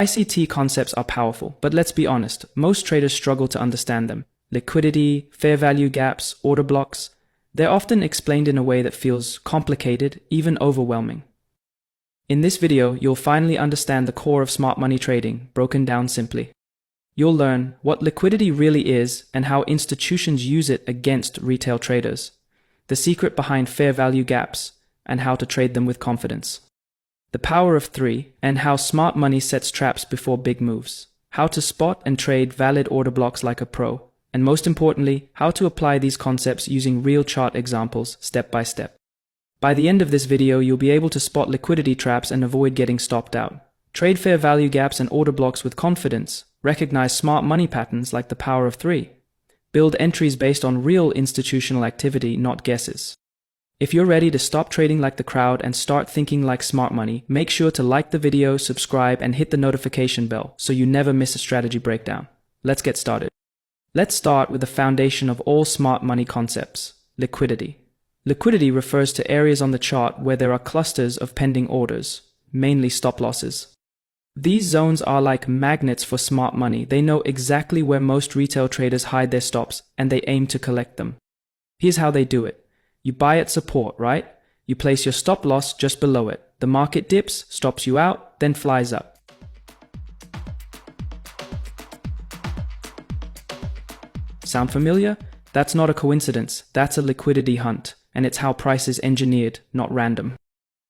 ICT concepts are powerful, but let's be honest, most traders struggle to understand them. Liquidity, fair value gaps, order blocks, they're often explained in a way that feels complicated, even overwhelming. In this video, you'll finally understand the core of smart money trading, broken down simply. You'll learn what liquidity really is and how institutions use it against retail traders, the secret behind fair value gaps, and how to trade them with confidence. The power of three, and how smart money sets traps before big moves. How to spot and trade valid order blocks like a pro. And most importantly, how to apply these concepts using real chart examples step by step. By the end of this video, you'll be able to spot liquidity traps and avoid getting stopped out. Trade fair value gaps and order blocks with confidence. Recognize smart money patterns like the power of three. Build entries based on real institutional activity, not guesses. If you're ready to stop trading like the crowd and start thinking like smart money, make sure to like the video, subscribe, and hit the notification bell so you never miss a strategy breakdown. Let's get started. Let's start with the foundation of all smart money concepts, liquidity. Liquidity refers to areas on the chart where there are clusters of pending orders, mainly stop losses. These zones are like magnets for smart money. They know exactly where most retail traders hide their stops, and they aim to collect them. Here's how they do it. You buy at support, right? You place your stop loss just below it. The market dips, stops you out, then flies up. Sound familiar? That's not a coincidence. That's a liquidity hunt, and it's how price is engineered, not random.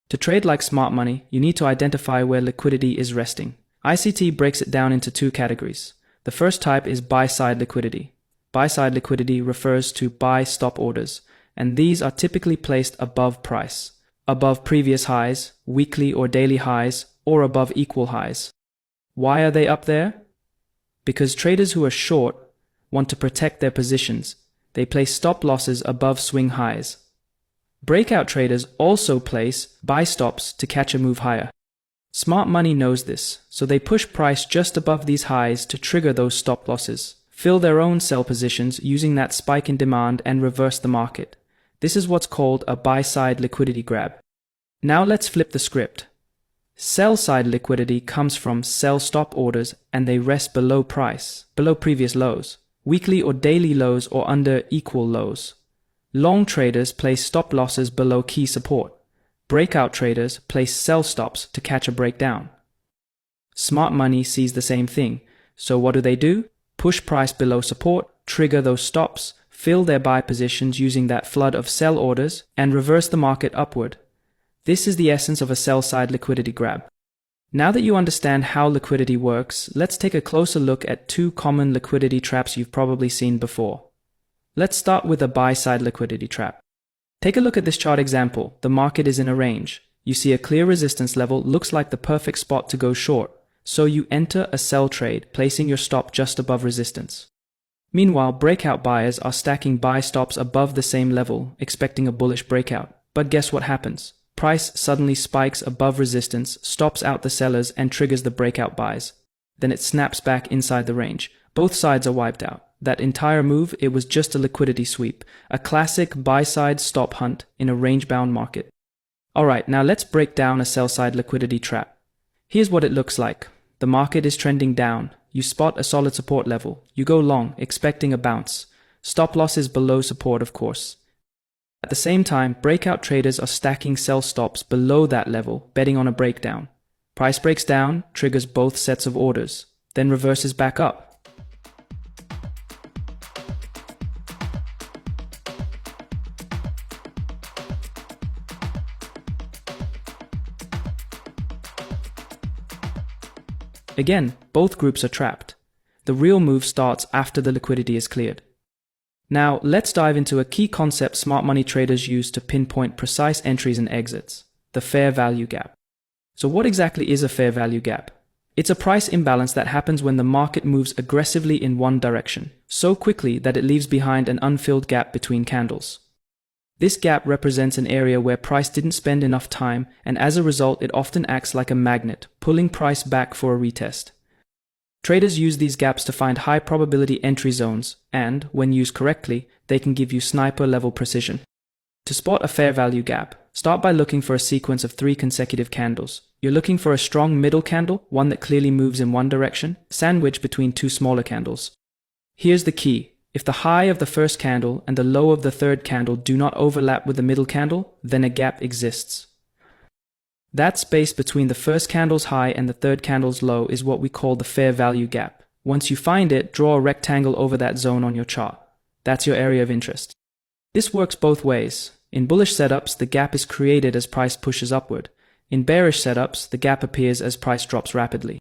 To trade like smart money, you need to identify where liquidity is resting. ICT breaks it down into two categories. The first type is buy-side liquidity. Buy-side liquidity refers to buy stop orders, and these are typically placed above price, above previous highs, weekly or daily highs, or above equal highs. Why are they up there? Because traders who are short want to protect their positions. They place stop losses above swing highs. Breakout traders also place buy stops to catch a move higher. Smart money knows this, so they push price just above these highs to trigger those stop losses, fill their own sell positions using that spike in demand and reverse the market. This is what's called a buy-side liquidity grab. Now let's flip the script. Sell-side liquidity comes from sell stop orders and they rest below price, below previous lows, weekly or daily lows or under equal lows. Long traders place stop losses below key support. Breakout traders place sell stops to catch a breakdown. Smart money sees the same thing. So what do? Push price below support, trigger those stops, fill their buy positions using that flood of sell orders, and reverse the market upward. This is the essence of a sell-side liquidity grab. Now that you understand how liquidity works, let's take a closer look at two common liquidity traps you've probably seen before. Let's start with a buy-side liquidity trap. Take a look at this chart example. The market is in a range. You see a clear resistance level, looks like the perfect spot to go short. So you enter a sell trade, placing your stop just above resistance. Meanwhile, breakout buyers are stacking buy stops above the same level, expecting a bullish breakout. But guess what happens? Price suddenly spikes above resistance, stops out the sellers, and triggers the breakout buys. Then it snaps back inside the range. Both sides are wiped out. That entire move, it was just a liquidity sweep, a classic buy-side stop hunt in a range-bound market. Alright, now let's break down a sell-side liquidity trap. Here's what it looks like. The market is trending down. You spot a solid support level. You go long, expecting a bounce. Stop losses below support, of course. At the same time, breakout traders are stacking sell stops below that level, betting on a breakdown. Price breaks down, triggers both sets of orders, then reverses back up. Again, both groups are trapped. The real move starts after the liquidity is cleared. Now, let's dive into a key concept smart money traders use to pinpoint precise entries and exits, the fair value gap. So what exactly is a fair value gap? It's a price imbalance that happens when the market moves aggressively in one direction, so quickly that it leaves behind an unfilled gap between candles. This gap represents an area where price didn't spend enough time, and as a result, it often acts like a magnet, pulling price back for a retest. Traders use these gaps to find high probability entry zones, and, when used correctly, they can give you sniper-level precision. To spot a fair value gap, Start by looking for a sequence of 3 consecutive candles. You're looking for a strong middle candle, one that clearly moves in one direction, sandwiched between 2 smaller candles. Here's the key. If the high of the first candle and the low of the third candle do not overlap with the middle candle, then a gap exists. That space between the first candle's high and the third candle's low is what we call the fair value gap. Once you find it, draw a rectangle over that zone on your chart. That's your area of interest. This works both ways. In bullish setups, the gap is created as price pushes upward. In bearish setups, the gap appears as price drops rapidly.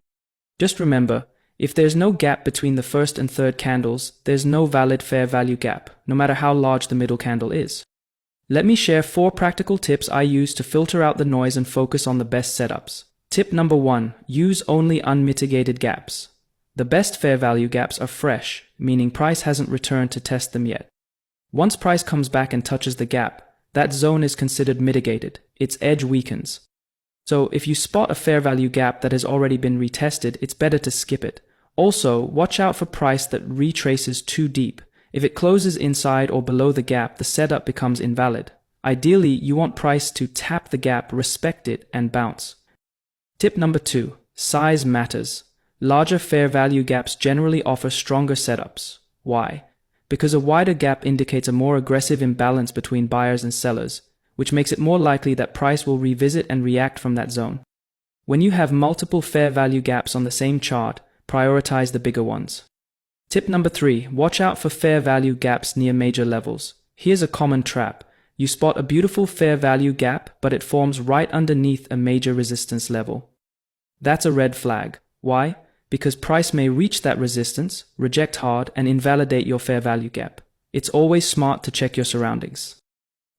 Just remember, if there's no gap between the first and third candles, there's no valid fair value gap, no matter how large the middle candle is. Let me share 4 practical tips I use to filter out the noise and focus on the best setups. Tip number 1, use only unmitigated gaps. The best fair value gaps are fresh, meaning price hasn't returned to test them yet. Once price comes back and touches the gap, that zone is considered mitigated. Its edge weakens. So if you spot a fair value gap that has already been retested, it's better to skip it. Also, watch out for price that retraces too deep. If it closes inside or below the gap, the setup becomes invalid. Ideally, you want price to tap the gap, respect it, and bounce. Tip number 2, size matters. Larger fair value gaps generally offer stronger setups. Why? Because a wider gap indicates a more aggressive imbalance between buyers and sellers, which makes it more likely that price will revisit and react from that zone. When you have multiple fair value gaps on the same chart, prioritize the bigger ones. Tip number 3, watch out for fair value gaps near major levels. Here's a common trap. You spot a beautiful fair value gap, but it forms right underneath a major resistance level. That's a red flag. Why? Because price may reach that resistance, reject hard, and invalidate your fair value gap. It's always smart to check your surroundings.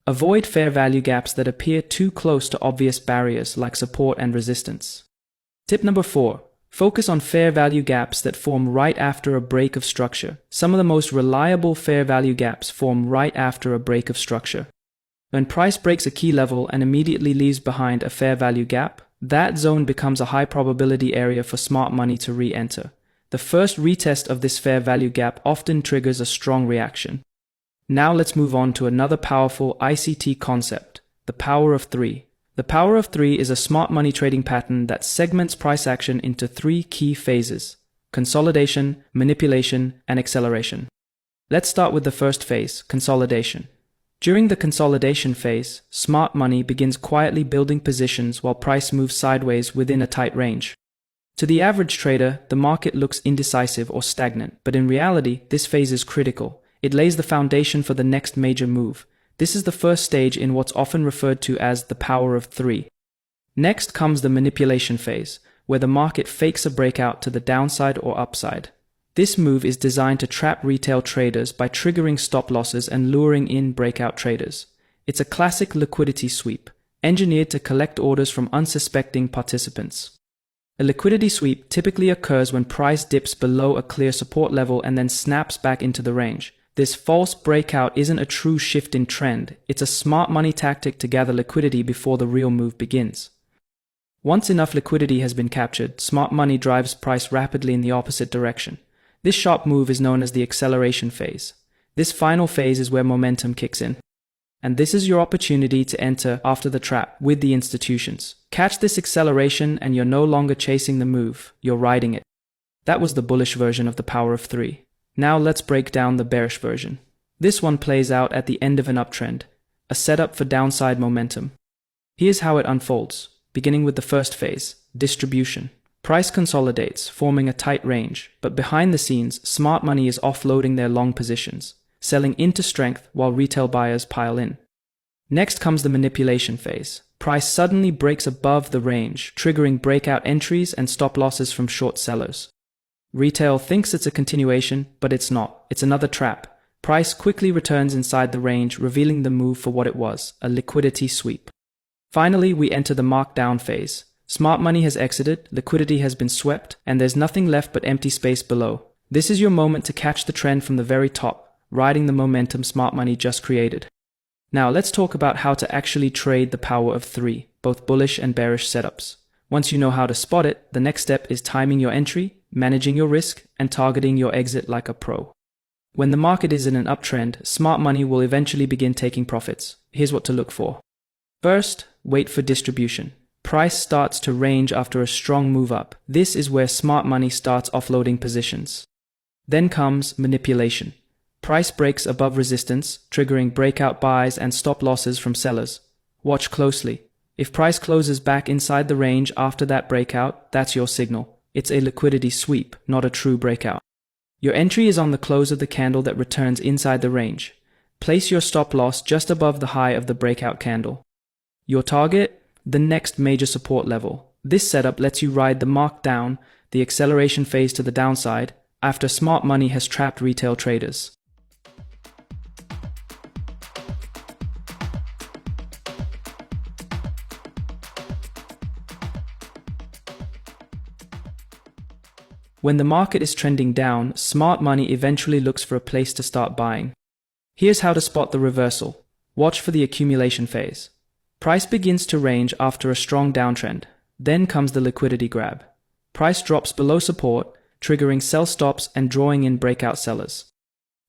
Avoid fair value gaps that appear too close to obvious barriers like support and resistance. Tip number 4, focus on fair value gaps that form right after a break of structure. Some of the most reliable fair value gaps form right after a break of structure. When price breaks a key level and immediately leaves behind a fair value gap, that zone becomes a high probability area for smart money to re-enter. The first retest of this fair value gap often triggers a strong reaction. Now let's move on to another powerful ICT concept, the power of 3. The power of 3 is a smart money trading pattern that segments price action into 3 key phases: consolidation, manipulation, and acceleration. Let's start with the first phase, consolidation. During the consolidation phase, smart money begins quietly building positions while price moves sideways within a tight range. To the average trader, the market looks indecisive or stagnant, but in reality, this phase is critical. It lays the foundation for the next major move. This is the first stage in what's often referred to as the power of 3. Next comes the manipulation phase, where the market fakes a breakout to the downside or upside. This move is designed to trap retail traders by triggering stop losses and luring in breakout traders. It's a classic liquidity sweep, engineered to collect orders from unsuspecting participants. A liquidity sweep typically occurs when price dips below a clear support level and then snaps back into the range. This false breakout isn't a true shift in trend, it's a smart money tactic to gather liquidity before the real move begins. Once enough liquidity has been captured, smart money drives price rapidly in the opposite direction. This sharp move is known as the acceleration phase. This final phase is where momentum kicks in. And this is your opportunity to enter after the trap with the institutions. Catch this acceleration and you're no longer chasing the move, you're riding it. That was the bullish version of the power of 3. Now let's break down the bearish version. This one plays out at the end of an uptrend, a setup for downside momentum. Here's how it unfolds, beginning with the first phase, distribution. Price consolidates, forming a tight range, but behind the scenes, smart money is offloading their long positions, selling into strength while retail buyers pile in. Next comes the manipulation phase. Price suddenly breaks above the range, triggering breakout entries and stop losses from short sellers. Retail thinks it's a continuation, but it's not. It's another trap. Price quickly returns inside the range, revealing the move for what it was, a liquidity sweep. Finally, we enter the markdown phase. Smart money has exited, liquidity has been swept, and there's nothing left but empty space below. This is your moment to catch the trend from the very top, riding the momentum smart money just created. Now let's talk about how to actually trade the power of 3, both bullish and bearish setups. Once you know how to spot it, the next step is timing your entry, managing your risk, and targeting your exit like a pro. When the market is in an uptrend, smart money will eventually begin taking profits. Here's what to look for. First, wait for distribution. Price starts to range after a strong move up. This is where smart money starts offloading positions. Then comes manipulation. Price breaks above resistance, triggering breakout buys and stop losses from sellers. Watch closely. If price closes back inside the range after that breakout, that's your signal. It's a liquidity sweep, not a true breakout. Your entry is on the close of the candle that returns inside the range. Place your stop loss just above the high of the breakout candle. Your target? The next major support level. This setup lets you ride the markdown, the acceleration phase to the downside, after smart money has trapped retail traders. When the market is trending down, smart money eventually looks for a place to start buying. Here's how to spot the reversal. Watch for the accumulation phase. Price begins to range after a strong downtrend. Then comes the liquidity grab. Price drops below support, triggering sell stops and drawing in breakout sellers.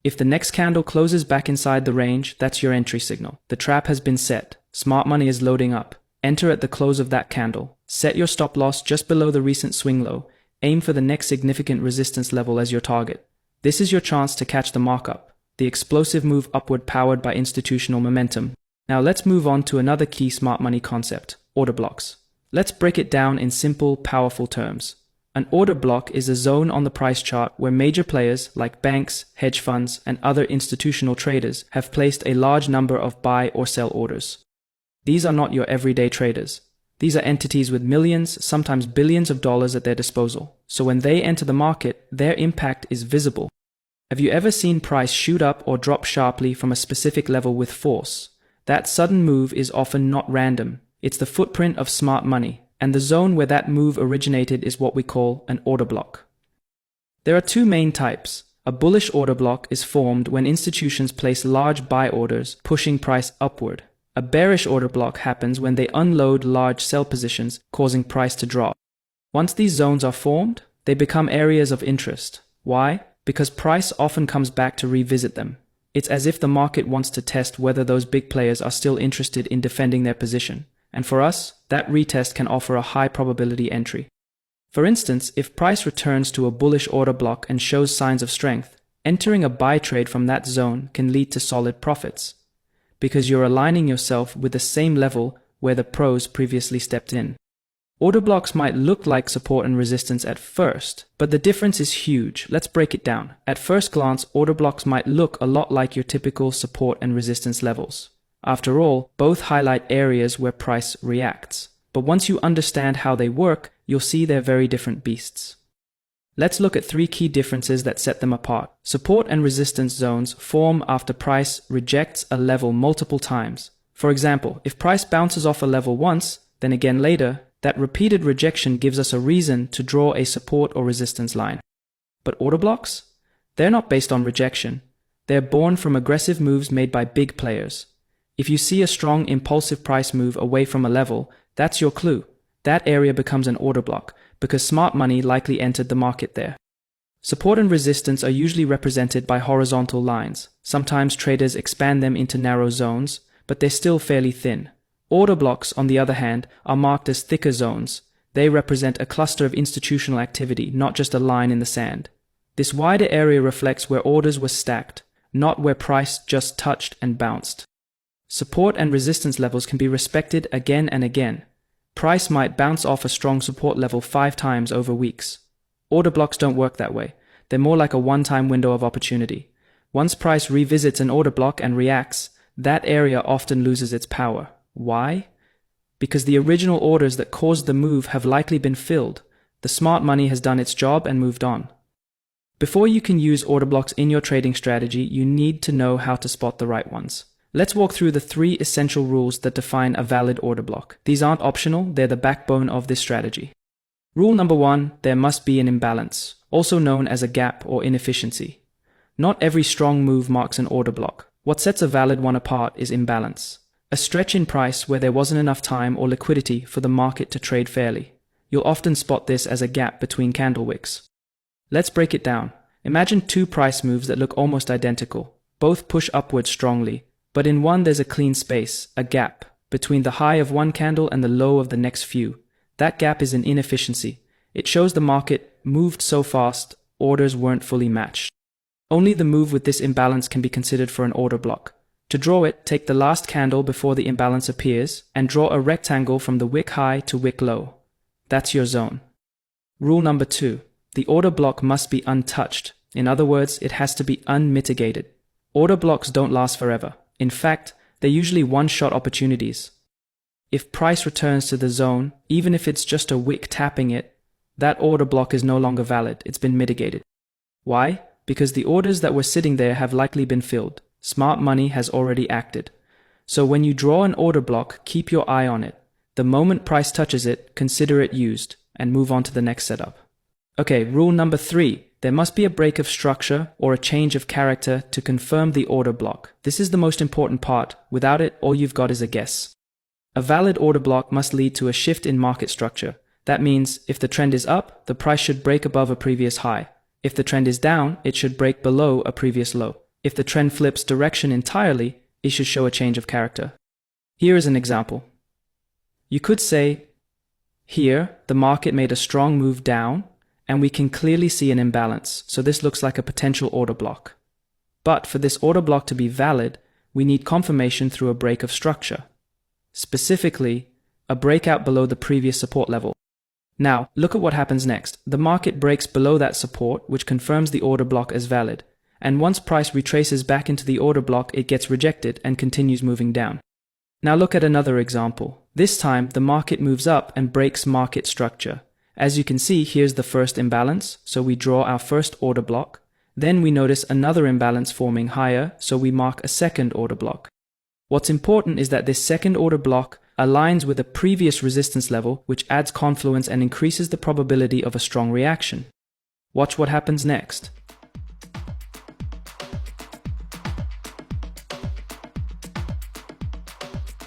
If the next candle closes back inside the range, that's your entry signal. The trap has been set. Smart money is loading up. Enter at the close of that candle. Set your stop loss just below the recent swing low. Aim for the next significant resistance level as your target. This is your chance to catch the markup, the explosive move upward powered by institutional momentum. Now let's move on to another key smart money concept, order blocks. Let's break it down in simple, powerful terms. An order block is a zone on the price chart where major players like banks, hedge funds, and other institutional traders have placed a large number of buy or sell orders. These are not your everyday traders. These are entities with millions, sometimes billions of dollars at their disposal. So when they enter the market, their impact is visible. Have you ever seen price shoot up or drop sharply from a specific level with force? That sudden move is often not random. It's the footprint of smart money, and the zone where that move originated is what we call an order block. There are two main types. A bullish order block is formed when institutions place large buy orders, pushing price upward. A bearish order block happens when they unload large sell positions, causing price to drop. Once these zones are formed, they become areas of interest. Why? Because price often comes back to revisit them. It's as if the market wants to test whether those big players are still interested in defending their position. And for us, that retest can offer a high probability entry. For instance, if price returns to a bullish order block and shows signs of strength, entering a buy trade from that zone can lead to solid profits, because you're aligning yourself with the same level where the pros previously stepped in. Order blocks might look like support and resistance at first, but the difference is huge. Let's break it down. At first glance, order blocks might look a lot like your typical support and resistance levels. After all, both highlight areas where price reacts. But once you understand how they work, you'll see they're very different beasts. Let's look at three key differences that set them apart. Support and resistance zones form after price rejects a level multiple times. For example, if price bounces off a level once, then again later, that repeated rejection gives us a reason to draw a support or resistance line. But order blocks? They're not based on rejection. They're born from aggressive moves made by big players. If you see a strong impulsive price move away from a level, that's your clue. That area becomes an order block, because smart money likely entered the market there. Support and resistance are usually represented by horizontal lines. Sometimes traders expand them into narrow zones, but they're still fairly thin. Order blocks, on the other hand, are marked as thicker zones. They represent a cluster of institutional activity, not just a line in the sand. This wider area reflects where orders were stacked, not where price just touched and bounced. Support and resistance levels can be respected again and again. Price might bounce off a strong support level 5 times over weeks. Order blocks don't work that way. They're more like a one-time window of opportunity. Once price revisits an order block and reacts, that area often loses its power. Why? Because the original orders that caused the move have likely been filled. The smart money has done its job and moved on. Before you can use order blocks in your trading strategy, you need to know how to spot the right ones. Let's walk through the 3 essential rules that define a valid order block. These aren't optional, they're the backbone of this strategy. Rule number 1, there must be an imbalance, also known as a gap or inefficiency. Not every strong move marks an order block. What sets a valid one apart is imbalance. A stretch in price where there wasn't enough time or liquidity for the market to trade fairly. You'll often spot this as a gap between candle wicks. Let's break it down. Imagine 2 price moves that look almost identical. Both push upward strongly. But in one there's a clean space, a gap. between the high of one candle and the low of the next few. That gap is an inefficiency. It shows the market moved so fast, orders weren't fully matched. Only the move with this imbalance can be considered for an order block. To draw it, take the last candle before the imbalance appears and draw a rectangle from the wick high to wick low. That's your zone. Rule number 2. The order block must be untouched. In other words, it has to be unmitigated. Order blocks don't last forever. In fact, they're usually one-shot opportunities. If price returns to the zone, even if it's just a wick tapping it, that order block is no longer valid. It's been mitigated. Why? Because the orders that were sitting there have likely been filled. Smart money has already acted. So when you draw an order block, keep your eye on it. The moment price touches it, consider it used and move on to the next setup. Okay, rule number 3. There must be a break of structure or a change of character to confirm the order block. This is the most important part. Without it, all you've got is a guess. A valid order block must lead to a shift in market structure. That means if the trend is up, the price should break above a previous high. If the trend is down, it should break below a previous low. If the trend flips direction entirely, it should show a change of character. Here is an example. You could say, here, the market made a strong move down, and we can clearly see an imbalance, so this looks like a potential order block. But for this order block to be valid, we need confirmation through a break of structure. Specifically, a breakout below the previous support level. Now, look at what happens next. The market breaks below that support, which confirms the order block as valid. And once price retraces back into the order block, it gets rejected and continues moving down. Now look at another example. This time, the market moves up and breaks market structure. As you can see, here's the first imbalance, so we draw our first order block. Then we notice another imbalance forming higher, so we mark a second order block. What's important is that this second order block aligns with a previous resistance level, which adds confluence and increases the probability of a strong reaction. Watch what happens next.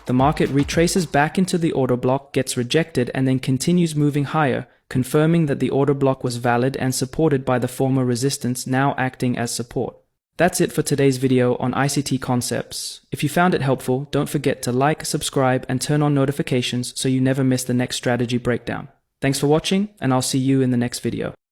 The market retraces back into the order block, gets rejected, and then continues moving higher, confirming that the order block was valid and supported by the former resistance now acting as support. That's it for today's video on ICT concepts. If you found it helpful, don't forget to like, subscribe, and turn on notifications so you never miss the next strategy breakdown. Thanks for watching, and I'll see you in the next video.